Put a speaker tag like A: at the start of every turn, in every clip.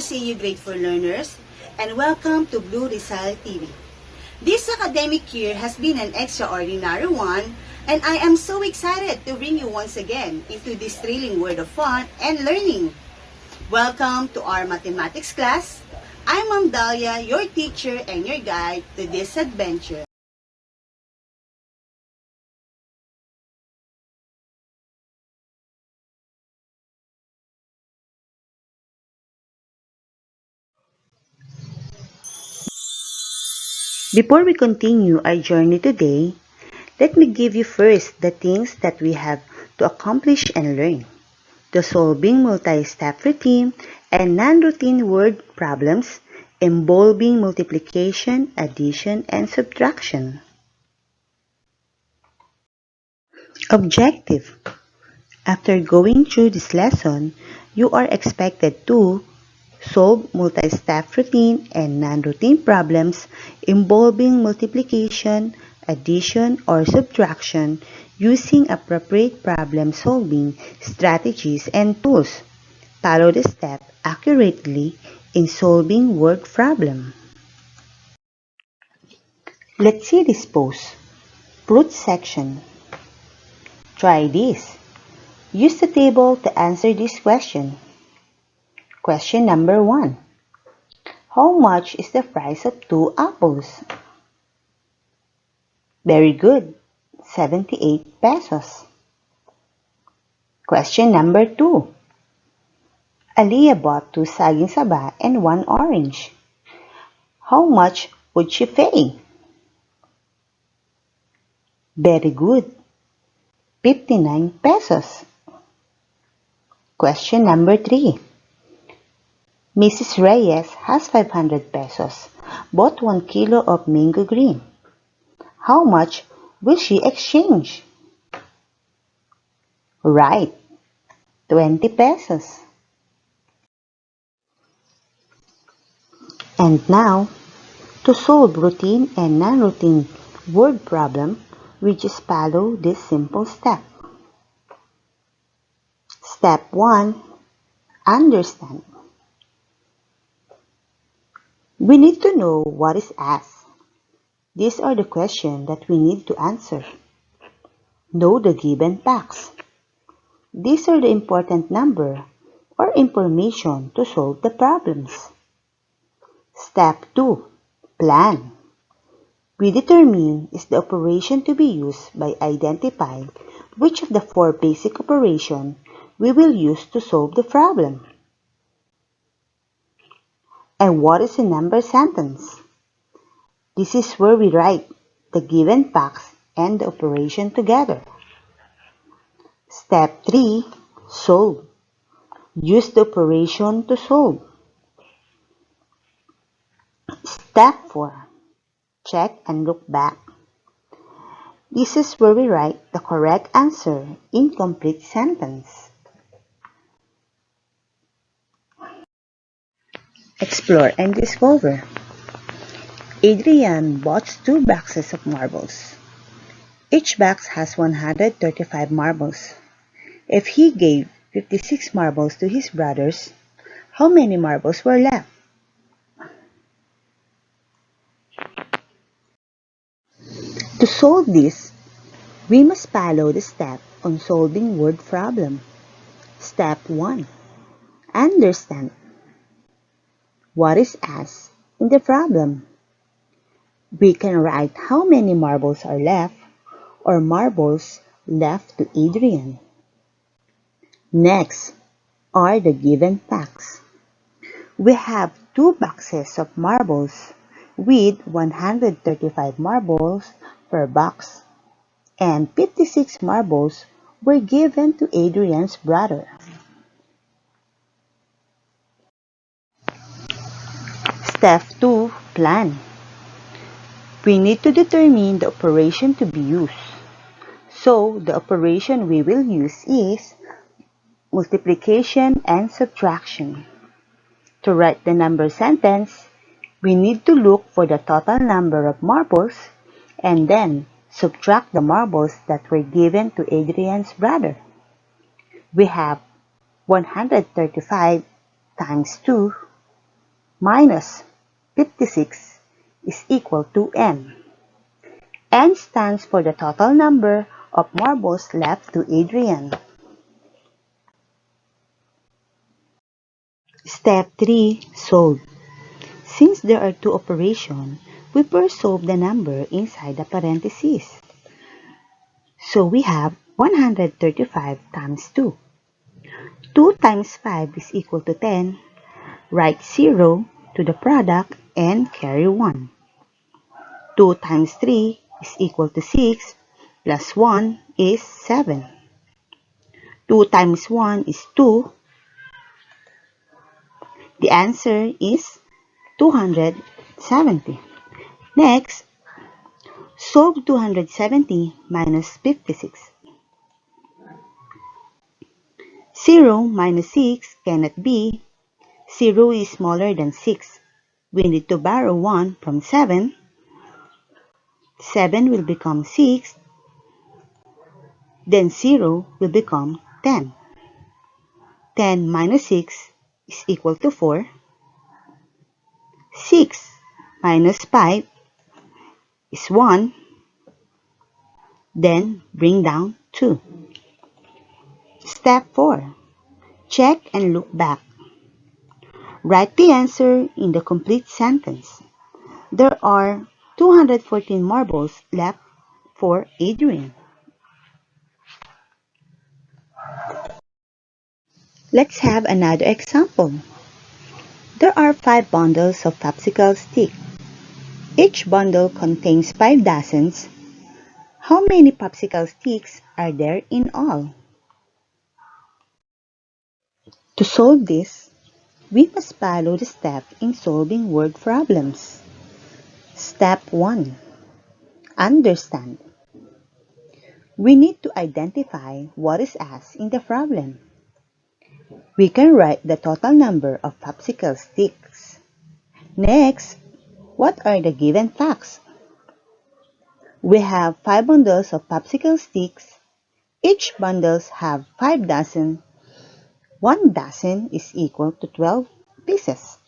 A: see you, grateful learners, and welcome to Blue Rizal TV. This academic year has been an extraordinary one, and I am so excited to bring you once again into this thrilling world of fun and learning. Welcome to our mathematics class. I'm Maam Dhalia, your teacher and your guide to this adventure. Before we continue our journey today, let me give you first the things that we have to accomplish and learn. The solving multi-step routine and non-routine word problems involving multiplication, addition, and subtraction. Objective. After going through this lesson, you are expected to solve multi-step routine and non-routine problems involving multiplication, addition, or subtraction using appropriate problem-solving strategies and tools. Follow the step accurately in solving word problem. Let's see this pose. Fruit section. Try this. Use the table to answer this question. Question number 1. How much is the price of 2 apples? Very good. 78 pesos. Question number 2. Aliyah bought 2 saging saba and 1 orange. How much would she pay? Very good. 59 pesos. Question number 3. Mrs. Reyes has 500 pesos, bought 1 kilo of mango green. How much will she exchange? Right, 20 pesos. And now, to solve routine and non-routine word problem, we just follow this simple step. Step 1. Understand. We need to know what is asked. These are the questions that we need to answer. Know the given facts. These are the important number or information to solve the problems. Step 2. Plan. We determine is the operation to be used by identifying which of the 4 basic operations we will use to solve the problem. And what is a number sentence? This is where we write the given facts and the operation together. Step 3. Solve. Use the operation to solve. Step 4. Check and look back. This is where we write the correct answer in complete sentence. Explore and discover. Adrian bought 2 boxes of marbles. Each box has 135 marbles. If he gave 56 marbles to his brothers, how many marbles were left? To solve this, we must follow the step on solving word problem. Step 1. Understand. What is asked in the problem? We can write how many marbles are left or marbles left to Adrian. Next are the given facts. We have 2 boxes of marbles with 135 marbles per box, and 56 marbles were given to Adrian's brother. Step 2. Plan. We need to determine the operation to be used. So, the operation we will use is multiplication and subtraction. To write the number sentence, we need to look for the total number of marbles and then subtract the marbles that were given to Adrian's brother. We have 135 times 2 minus 56 is equal to n. N stands for the total number of marbles left to Adrian. Step 3. Solve. Since there are two operations, we first solve the number inside the parentheses. So we have 135 times 2. 2 times 5 is equal to 10. Write 0 to the product and carry 1. 2 times 3 is equal to 6, plus 1 is 7. 2 times 1 is 2. The answer is 270. Next, solve 270 minus 56. 0 minus 6 cannot be. 0 is smaller than 6. We need to borrow 1 from 7. 7 will become 6. Then 0 will become 10. 10 minus 6 is equal to 4. 6 minus 5 is 1. Then bring down 2. Step 4. Check and look back. Write the answer in the complete sentence. There are 214 marbles left for Adrian. Let's have another example. There are 5 bundles of popsicle stick. Each bundle contains 5 dozens. How many popsicle sticks are there in all? To solve this, we must follow the steps in solving word problems. Step 1. Understand. We need to identify what is asked in the problem. We can write the total number of popsicle sticks. Next, what are the given facts? We have 5 bundles of popsicle sticks. Each bundles have 5 dozen. 1 dozen is equal to 12 pieces.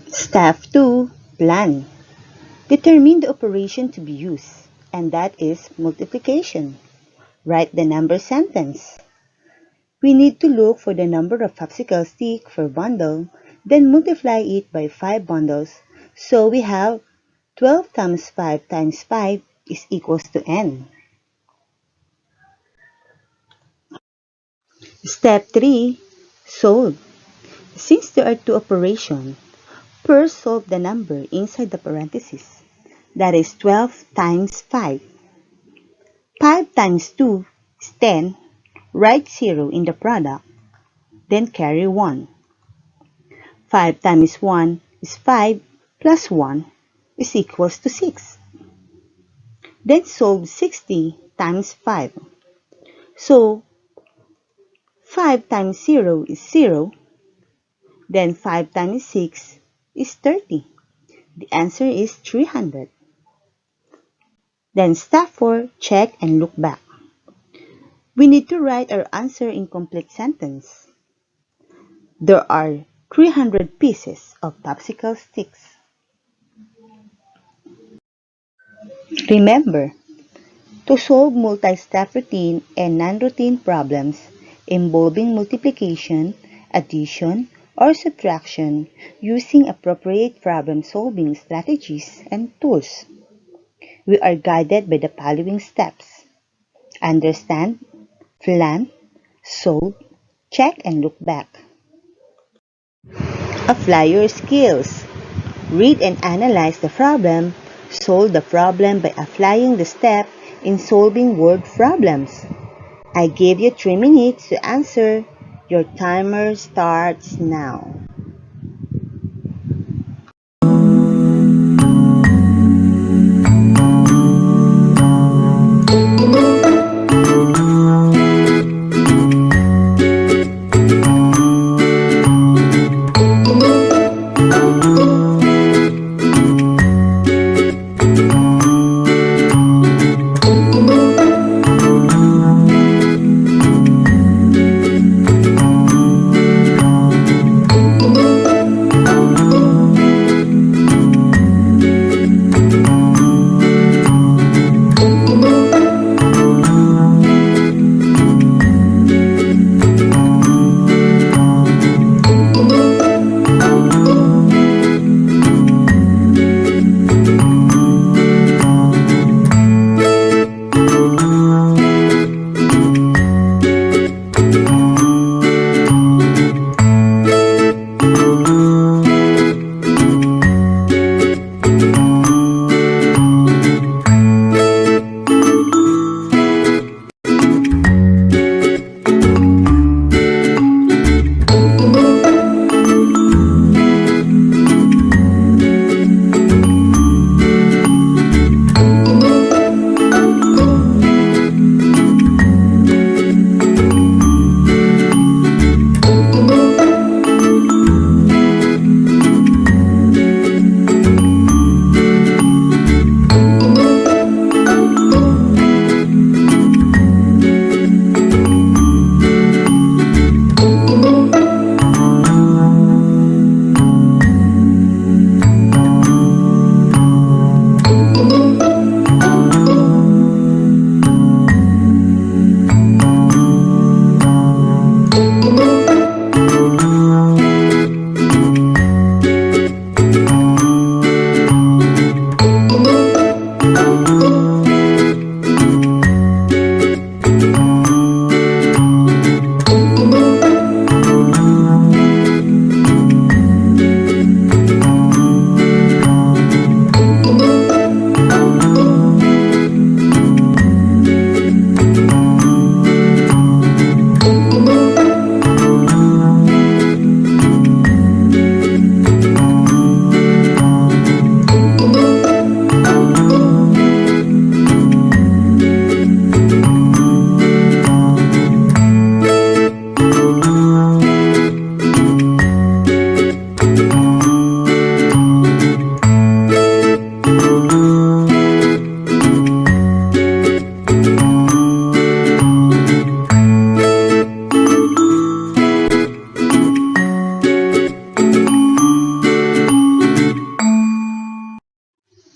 A: Step 2. Plan. Determine the operation to be used, and that is multiplication. Write the number sentence. We need to look for the number of popsicle sticks per bundle, then multiply it by 5 bundles. So we have 12 times 5 times 5 is equals to n. Step 3. Solve. Since there are two operations, first solve the number inside the parentheses. That is 12 times 5. 5 times 2 is 10. Write 0 in the product, then carry 1. 5 times 1 is 5 plus 1 is equals to 6. Then solve 60 times 5. So, 5 times 0 is 0. Then 5 times 6 is 30. The answer is 300. Then step 4, check and look back. We need to write our answer in complete sentence. There are 300 pieces of popsicle sticks. Remember, to solve multi-step routine and non-routine problems involving multiplication, addition, or subtraction using appropriate problem-solving strategies and tools, we are guided by the following steps. Understand, plan, solve, check and look back. Apply your skills. Read and analyze the problem. Solve the problem by applying the step in solving word problems. I gave you 3 minutes to answer. Your timer starts now.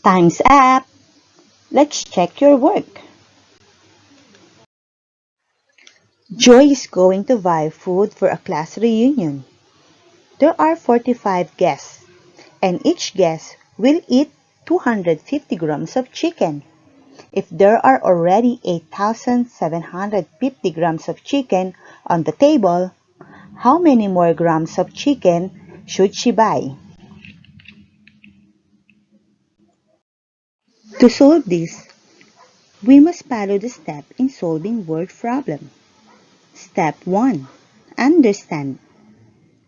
A: Time's up! Let's check your work. Joy is going to buy food for a class reunion. There are 45 guests, and each guest will eat 250 grams of chicken. If there are already 8,750 grams of chicken on the table, how many more grams of chicken should she buy? To solve this, we must follow the step in solving word problem. Step 1. Understand.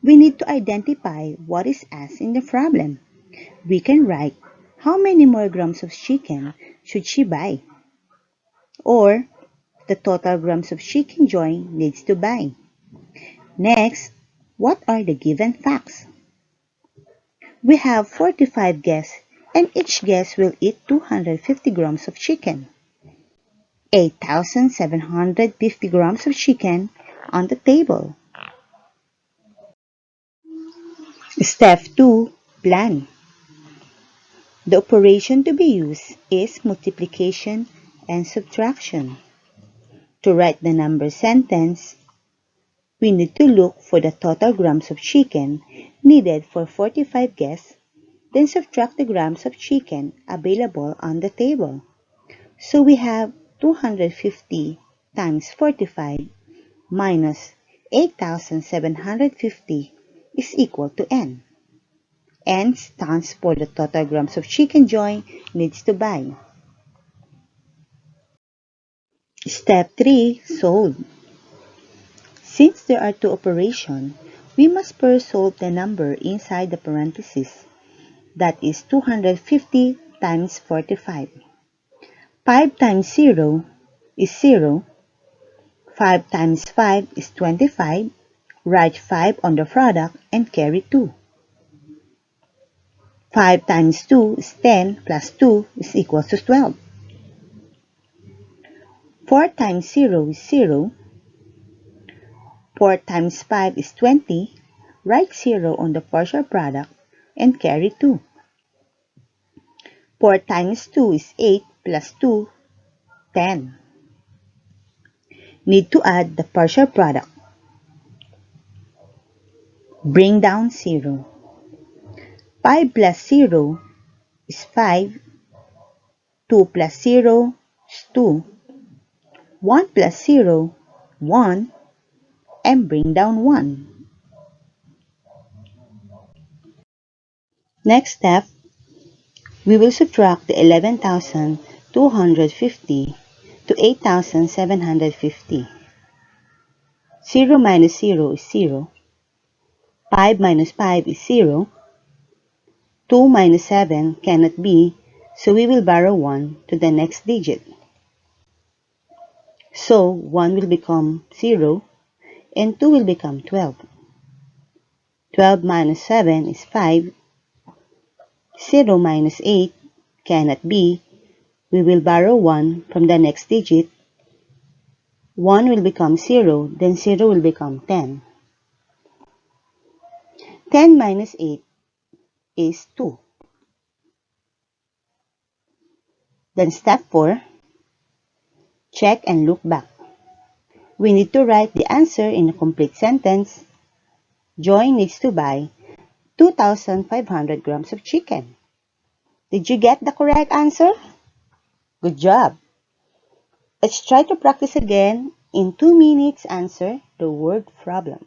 A: We need to identify what is asked in the problem. We can write, how many more grams of chicken should she buy? Or, the total grams of chicken Joy needs to buy. Next, what are the given facts? We have 45 guests, and each guest will eat 250 grams of chicken. 8,750 grams of chicken on the table. Step 2. Plan. The operation to be used is multiplication and subtraction. To write the number sentence, we need to look for the total grams of chicken needed for 45 guests, then subtract the grams of chicken available on the table. So we have 250 times 45 minus 8,750 is equal to n. N stands for the total grams of chicken Joy needs to buy. Step 3. Solve. Since there are two operations, we must first solve the number inside the parentheses. That is 250 times 45. 5 times 0 is 0. 5 times 5 is 25. Write 5 on the product and carry 2. 5 times 2 is 10 plus 2 is equal to 12. 4 times 0 is 0. 4 times 5 is 20. Write 0 on the partial product and carry 2. 4 times 2 is 8 plus 2, 10. Need to add the partial product. Bring down 0. 5 plus 0 is 5. 2 plus 0 is 2. 1 plus 0, 1. And bring down 1. Next step, we will subtract the 11,250 to 8,750. 0 minus 0 is 0. 5 minus 5 is 0. 2 minus 7 cannot be, so we will borrow 1 to the next digit. So 1 will become 0 and 2 will become 12. 12 minus 7 is 5. 0 minus 8 cannot be. We will borrow 1 from the next digit. 1 will become 0, then 0 will become 10. 10 minus 8 is 2. Then step 4, check and look back. We need to write the answer in a complete sentence. Joy needs to buy 2,500 grams of chicken. Did you get the correct answer? Good job! Let's try to practice again. In 2 minutes, answer the word problem.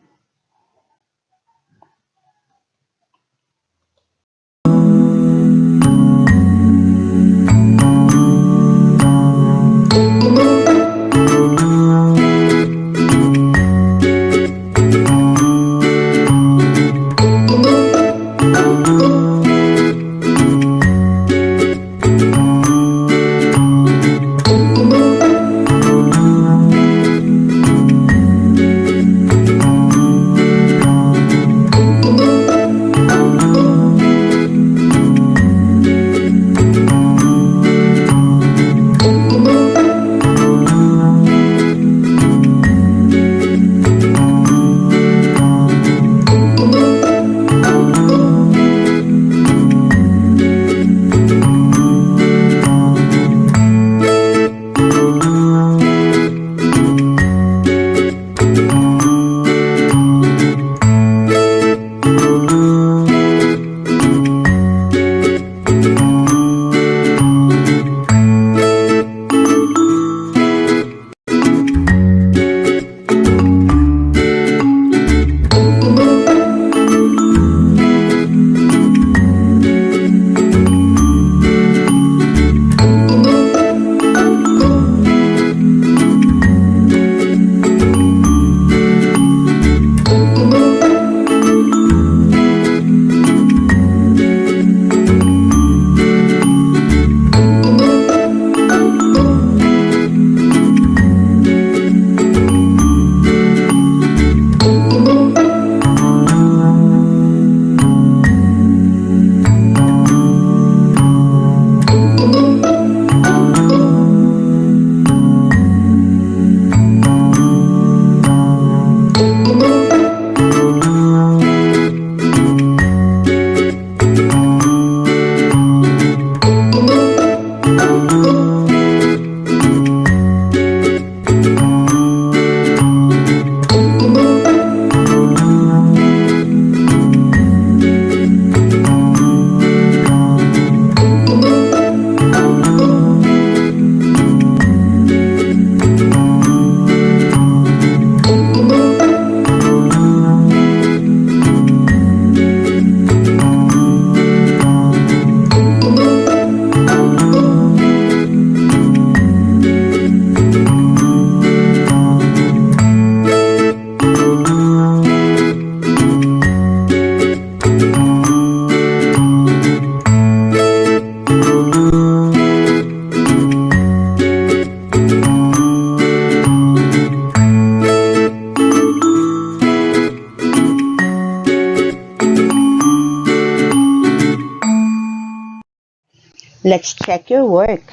A: Let's check your work.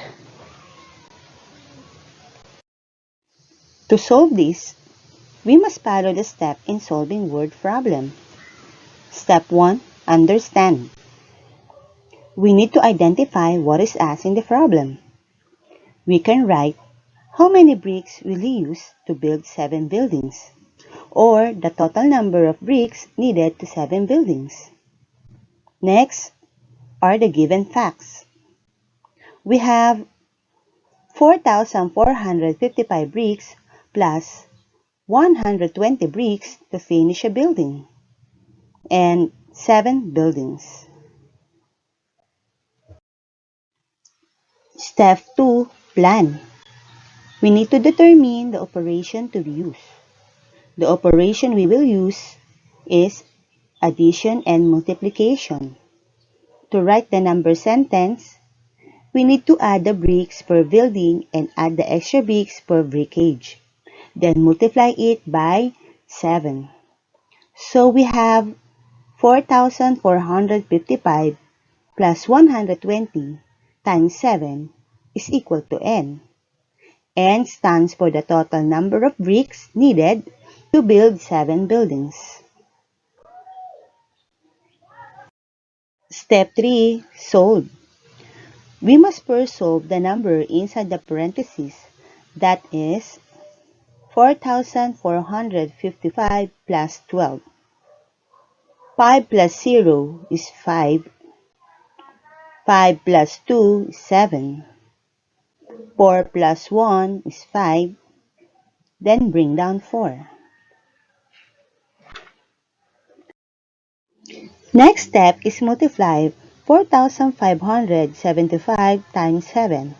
A: To solve this, we must follow the step in solving word problem. Step 1. Understand. We need to identify what is asked in the problem. We can write how many bricks will you use to build 7 buildings, or the total number of bricks needed to 7 buildings. Next are the given facts. We have 4,455 bricks plus 120 bricks to finish a building, and 7 buildings. Step 2. Plan. We need to determine the operation to be used. The operation we will use is addition and multiplication. To write the number sentence, we need to add the bricks per building and add the extra bricks per brickage. Then multiply it by 7. So we have 4,455 plus 120 times 7 is equal to n. N stands for the total number of bricks needed to build 7 buildings. Step 3. Solve. We must first solve the number inside the parentheses, that is 4,455 plus 12. 5 plus 0 is 5. 5 plus 2 is 7. 4 plus 1 is 5. Then bring down 4. Next step is multiply 4,575 times 7.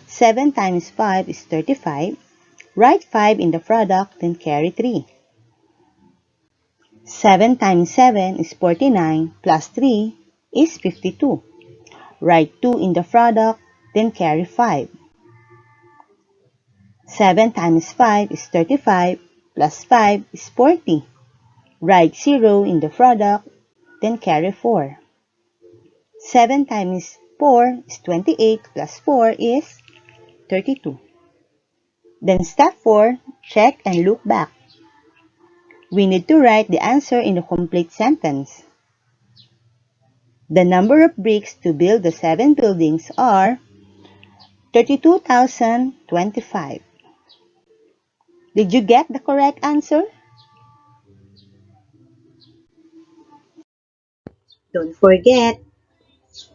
A: 7 times 5 is 35. Write 5 in the product, then carry 3. 7 times 7 is 49, plus 3 is 52. Write 2 in the product, then carry 5. 7 times 5 is 35, plus 5 is 40. Write 0 in the product, then carry 4. 7 times 4 is 28, plus 4 is 32. Then step 4, check and look back. We need to write the answer in the complete sentence. The number of bricks to build the 7 buildings are 32,025. Did you get the correct answer? Don't forget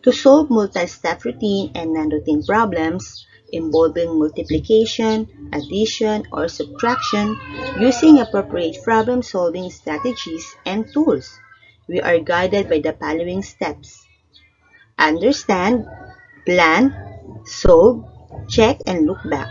A: to solve multi-step routine and non-routine problems involving multiplication, addition, or subtraction using appropriate problem-solving strategies and tools. We are guided by the following steps: understand, plan, solve, check, and look back.